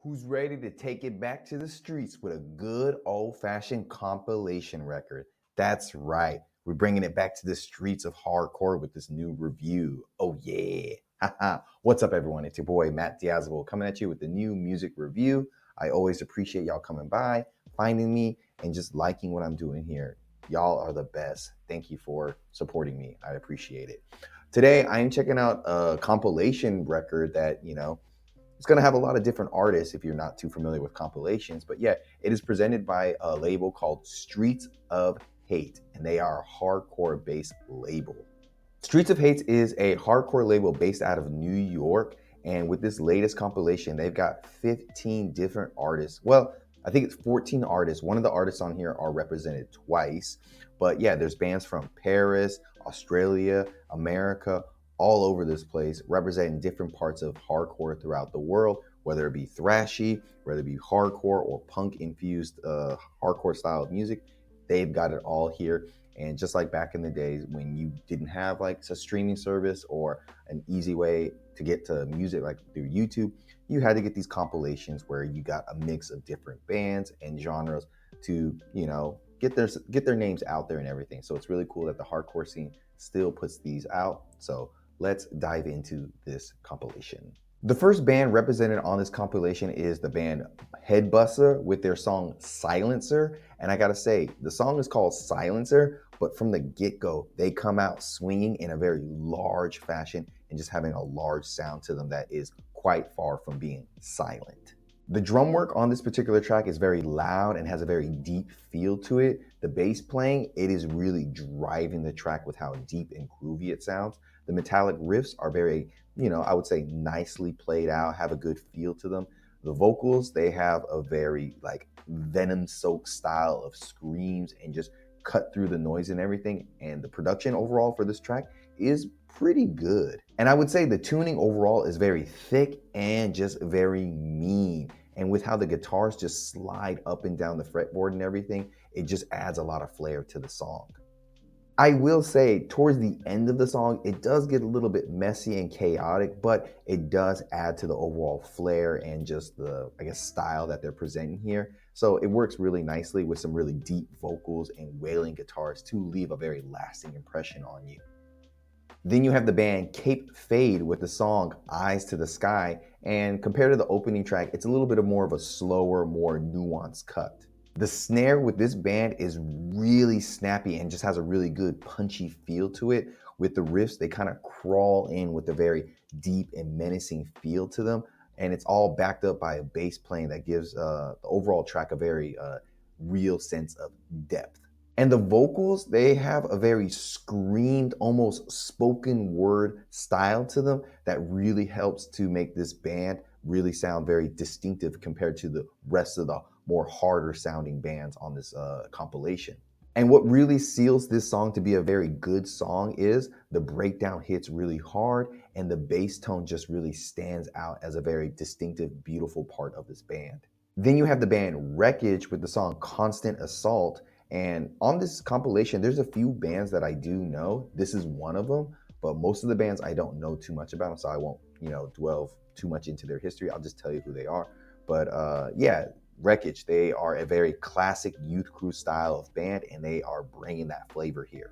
Who's ready to take it back to the streets with a good old-fashioned compilation record? That's right. We're bringing it back to the streets of hardcore with this new review. Oh yeah. What's up, everyone? It's your boy Matt Diazable coming at you with the new music review. I always appreciate y'all coming by, finding me, and just liking what I'm doing here. Y'all are the best. Thank you for supporting me. I appreciate it. Today, I am checking out a compilation record that, it's going to have a lot of different artists if you're not too familiar with compilations. But yeah, it is presented by a label called Streets of Hate, and they are a hardcore based label. Streets of Hate is a hardcore label based out of New York. And with this latest compilation, they've got 15 different artists. Well, I think it's 14 artists. One of the artists on here are represented twice. But yeah, there's bands from Paris, Australia, America, all over this place, representing different parts of hardcore throughout the world, whether it be thrashy, whether it be hardcore or punk infused hardcore style of music. They've got it all here. And just like back in the days when you didn't have like a streaming service or an easy way to get to music like through YouTube, you had to get these compilations where you got a mix of different bands and genres to, get their names out there and everything. So it's really cool that the hardcore scene still puts these out. So let's dive into this compilation. The first band represented on this compilation is the band Headbussa with their song Silencer. And I gotta say, the song is called Silencer, but from the get-go, they come out swinging in a very large fashion and just having a large sound to them that is quite far from being silent. The drum work on this particular track is very loud and has a very deep feel to it. The bass playing, it is really driving the track with how deep and groovy it sounds. The metallic riffs are very, I would say nicely played out, have a good feel to them. The vocals, they have a very like venom-soaked style of screams and just cut through the noise and everything. And the production overall for this track is pretty good. And I would say the tuning overall is very thick and just very mean. And with how the guitars just slide up and down the fretboard and everything, it just adds a lot of flair to the song. I will say towards the end of the song, it does get a little bit messy and chaotic, but it does add to the overall flair and just the, style that they're presenting here. So it works really nicely with some really deep vocals and wailing guitars to leave a very lasting impression on you. Then you have the band Cape Fade with the song Eyes to the Sky, and compared to the opening track, it's a little bit more of a slower, more nuanced cut. The snare with this band is really snappy and just has a really good punchy feel to it. With the riffs, they kind of crawl in with a very deep and menacing feel to them, and it's all backed up by a bass playing that gives the overall track a very real sense of depth. And the vocals, they have a very screamed, almost spoken word style to them that really helps to make this band really sound very distinctive compared to the rest of the more harder sounding bands on this compilation. And what really seals this song to be a very good song is the breakdown hits really hard and the bass tone just really stands out as a very distinctive, beautiful part of this band. Then you have the band Wreckage with the song Constant Assault. And on this compilation, there's a few bands that I do know. This is one of them, but most of the bands I don't know too much about, so I won't, delve too much into their history. I'll just tell you who they are. But yeah, Wreckage, they are a very classic youth crew style of band, and they are bringing that flavor here.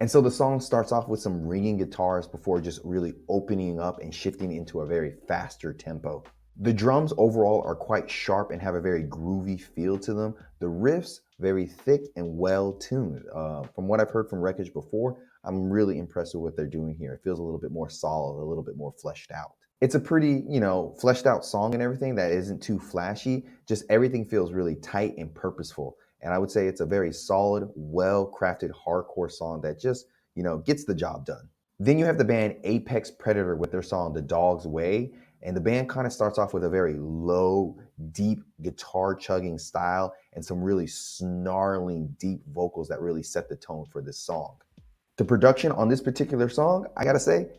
And so the song starts off with some ringing guitars before just really opening up and shifting into a very faster tempo. The drums overall are quite sharp and have a very groovy feel to them. The riffs, very thick and well tuned. From what I've heard from Wreckage before, I'm really impressed with what they're doing here. It feels a little bit more solid, a little bit more fleshed out. It's a pretty, fleshed out song and everything that isn't too flashy. Just everything feels really tight and purposeful. And I would say it's a very solid, well-crafted hardcore song that just, gets the job done. Then you have the band Apex Predator with their song The Dog's Way. And the band kind of starts off with a very low, deep guitar chugging style and some really snarling, deep vocals that really set the tone for this song. The production on this particular song, I gotta say,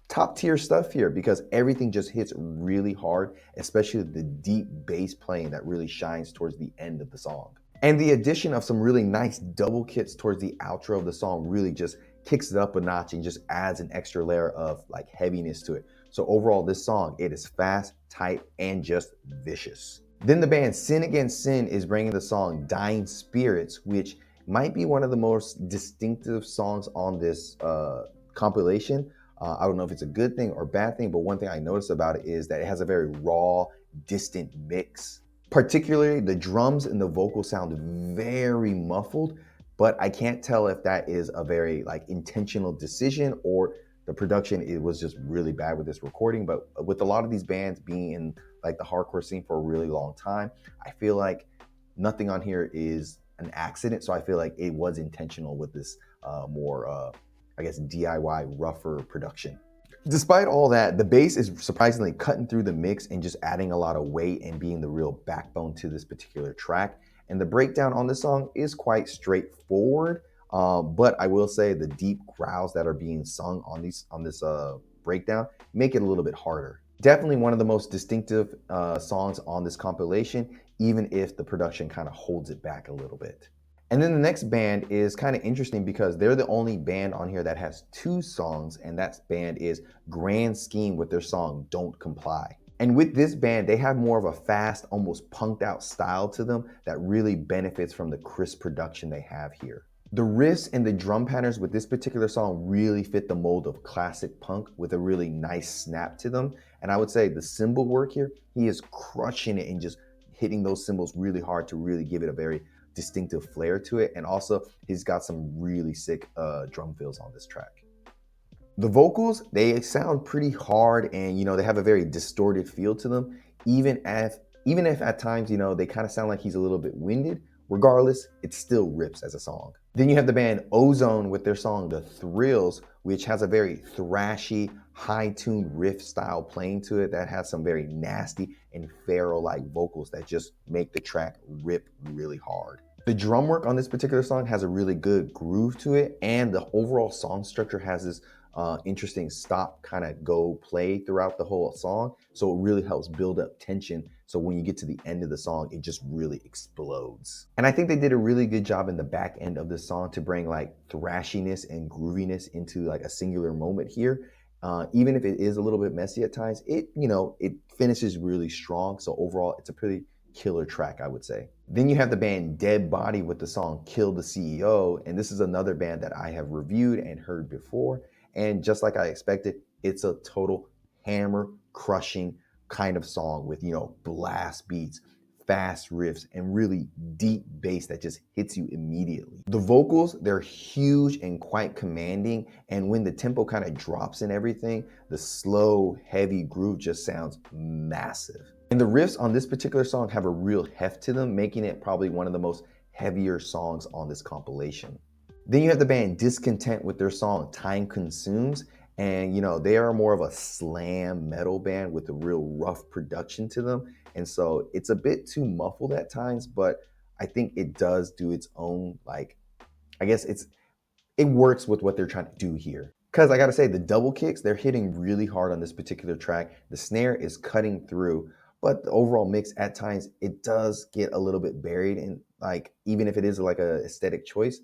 top tier stuff here because everything just hits really hard, especially the deep bass playing that really shines towards the end of the song. And the addition of some really nice double kits towards the outro of the song really just kicks it up a notch and just adds an extra layer of like heaviness to it, So overall, this song, it is fast, tight, and just vicious. Then the band Sin Against Sin is bringing the song Dyin Spirits, which might be one of the most distinctive songs on this compilation. I don't know if it's a good thing or bad thing, but one thing I noticed about it is that it has a very raw, distant mix. Particularly, the drums and the vocals sound very muffled, but I can't tell if that is a very intentional decision or the production, it was just really bad with this recording. But with a lot of these bands being in the hardcore scene for a really long time, I feel like nothing on here is an accident. So I feel like it was intentional with this more, I guess, DIY, rougher production. Despite all that, the bass is surprisingly cutting through the mix and just adding a lot of weight and being the real backbone to this particular track. And the breakdown on this song is quite straightforward, but I will say the deep growls that are being sung on this breakdown make it a little bit harder. Definitely one of the most distinctive songs on this compilation, even if the production kind of holds it back a little bit. And then the next band is kind of interesting because they're the only band on here that has 2 songs, and that band is Grand Scheme with their song Don't Comply. And with this band, they have more of a fast, almost punked out style to them that really benefits from the crisp production they have here. The riffs and the drum patterns with this particular song really fit the mold of classic punk with a really nice snap to them. And I would say the cymbal work here, he is crushing it and just hitting those cymbals really hard to really give it a very distinctive flair to it. And also he's got some really sick drum fills on this track. The vocals, they sound pretty hard, and they have a very distorted feel to them, even if at times they kind of sound like he's a little bit winded. Regardless, it still rips as a song. Then you have the band Ozone with their song The Thrills, which has a very thrashy, high-tuned riff style playing to it that has some very nasty and pharaoh-like vocals that just make the track rip really hard. The drum work on this particular song has a really good groove to it, and the overall song structure has this interesting stop, kind of go play throughout the whole song. So it really helps build up tension. So when you get to the end of the song, it just really explodes. And I think they did a really good job in the back end of the song to bring thrashiness and grooviness into a singular moment here. Even if it is a little bit messy at times, it finishes really strong. So overall, it's a pretty killer track, I would say. Then you have the band Deadbody with the song Kill the CEO. And this is another band that I have reviewed and heard before. And just like I expected, it's a total hammer crushing kind of song with, blast beats, fast riffs, and really deep bass that just hits you immediately. The vocals, they're huge and quite commanding. And when the tempo kind of drops and everything, the slow, heavy groove just sounds massive. And the riffs on this particular song have a real heft to them, making it probably one of the most heavier songs on this compilation. Then you have the band Discontent with their song Time Consumes. And, they are more of a slam metal band with a real rough production to them. And so it's a bit too muffled at times, but I think it does do its own, I guess it works with what they're trying to do here. Because I got to say, the double kicks, they're hitting really hard on this particular track. The snare is cutting through, but the overall mix at times, it does get a little bit buried in, even if it is a aesthetic choice,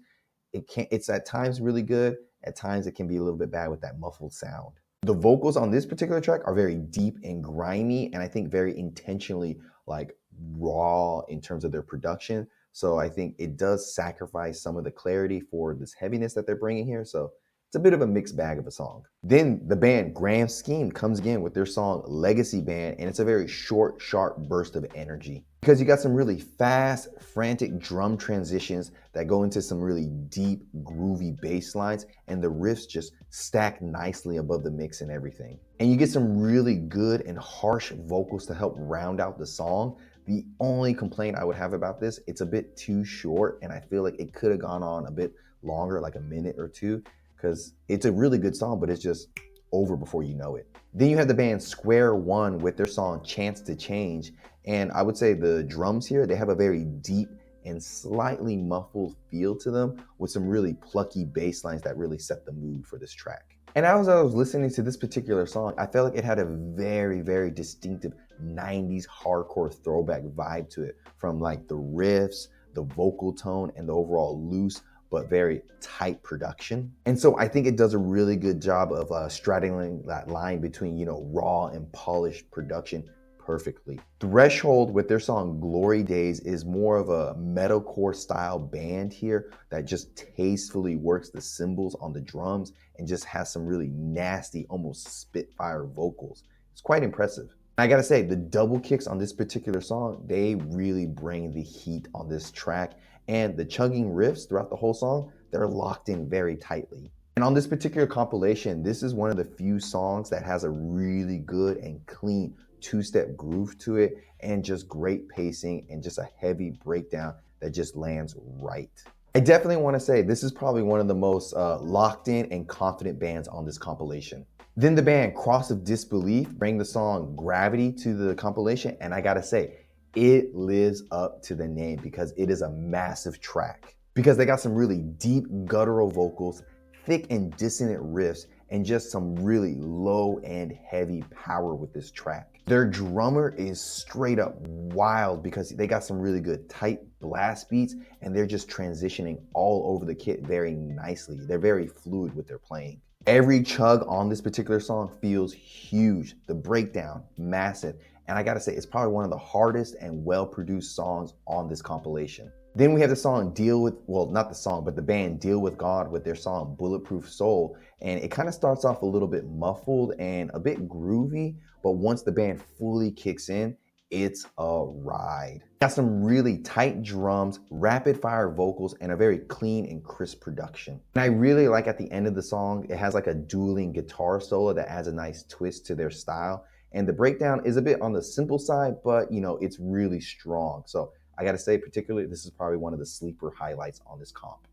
it's at times really good. At times it can be a little bit bad with that muffled sound. The vocals on this particular track are very deep and grimy, and I think very intentionally raw in terms of their production. So I think it does sacrifice some of the clarity for this heaviness that they're bringing here. So it's a bit of a mixed bag of a song. Then the band Grand Scheme comes again with their song Legacy Band, and it's a very short, sharp burst of energy. Because you got some really fast, frantic drum transitions that go into some really deep, groovy bass lines, and the riffs just stack nicely above the mix and everything. And you get some really good and harsh vocals to help round out the song. The only complaint I would have about this, it's a bit too short, and I feel like it could have gone on a bit longer, like a minute or two, because it's a really good song, but it's just over before you know it. Then you have the band Square One with their song Chance to Change. And I would say the drums here, they have a very deep and slightly muffled feel to them with some really plucky bass lines that really set the mood for this track. And as I was listening to this particular song, I felt like it had a very, very distinctive 90s hardcore throwback vibe to it, from the riffs, the vocal tone, and the overall loose, but very tight production. And so I think it does a really good job of straddling that line between, raw and polished production perfectly. Threshold with their song Glory Days is more of a metalcore style band here that just tastefully works the cymbals on the drums and just has some really nasty, almost spitfire vocals. It's quite impressive. I gotta say, the double kicks on this particular song, they really bring the heat on this track, and the chugging riffs throughout the whole song, they're locked in very tightly. And on this particular compilation, this is one of the few songs that has a really good and clean two-step groove to it, and just great pacing and just a heavy breakdown that just lands right. I definitely want to say this is probably one of the most locked in and confident bands on this compilation. Then the band Cross of Disbelief bring the song Gravity to the compilation, and I gotta say, it lives up to the name because it is a massive track. Because they got some really deep guttural vocals, thick and dissonant riffs, and just some really low and heavy power with this track. Their drummer is straight up wild because they got some really good tight blast beats, and they're just transitioning all over the kit very nicely. They're very fluid with their playing. Every chug on this particular song feels huge. The breakdown, massive. And I gotta say, it's probably one of the hardest and well-produced songs on this compilation. Then we have the song not the song, but the band Deal With God with their song Bulletproof Soul. And it kind of starts off a little bit muffled and a bit groovy, but once the band fully kicks in, it's a ride. Got some really tight drums, rapid fire vocals, and a very clean and crisp production. And I really like at the end of the song, it has like a dueling guitar solo that adds a nice twist to their style. And the breakdown is a bit on the simple side, but it's really strong. So I gotta say, particularly, this is probably one of the sleeper highlights on this comp.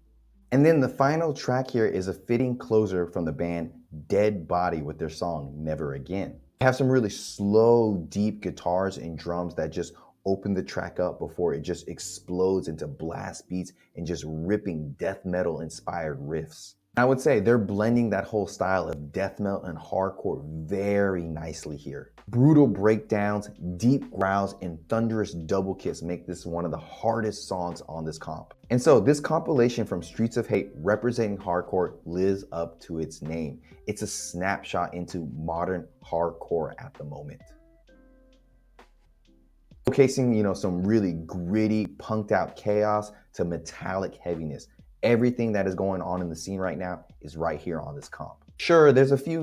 And then the final track here is a fitting closer from the band Deadbody with their song Never Again. They have some really slow, deep guitars and drums that just open the track up before it just explodes into blast beats and just ripping death metal inspired riffs. I would say they're blending that whole style of death metal and hardcore very nicely here. Brutal breakdowns, deep growls, and thunderous double kicks make this one of the hardest songs on this comp. And so this compilation from Streets of Hate representing hardcore lives up to its name. It's a snapshot into modern hardcore at the moment. Showcasing, some really gritty, punked out chaos to metallic heaviness. Everything that is going on in the scene right now is right here on this comp. Sure, there's a few,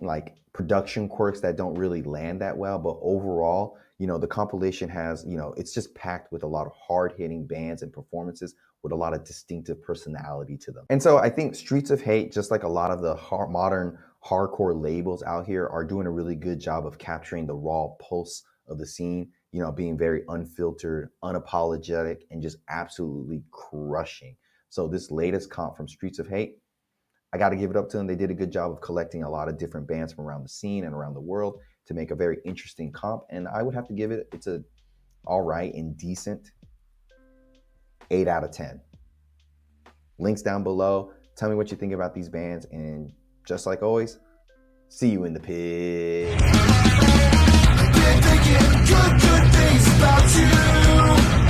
like production quirks that don't really land that well, but overall, the compilation has, it's just packed with a lot of hard-hitting bands and performances with a lot of distinctive personality to them. And so I think Streets of Hate, just like a lot of the modern hardcore labels out here, are doing a really good job of capturing the raw pulse of the scene, being very unfiltered, unapologetic, and just absolutely crushing. So this latest comp from Streets of Hate, I got to give it up to them. They did a good job of collecting a lot of different bands from around the scene and around the world to make a very interesting comp. And I would have to give it, it's a all right and decent 8 out of 10. Links down below. Tell me what you think about these bands. And just like always, see you in the pit. Good things about you.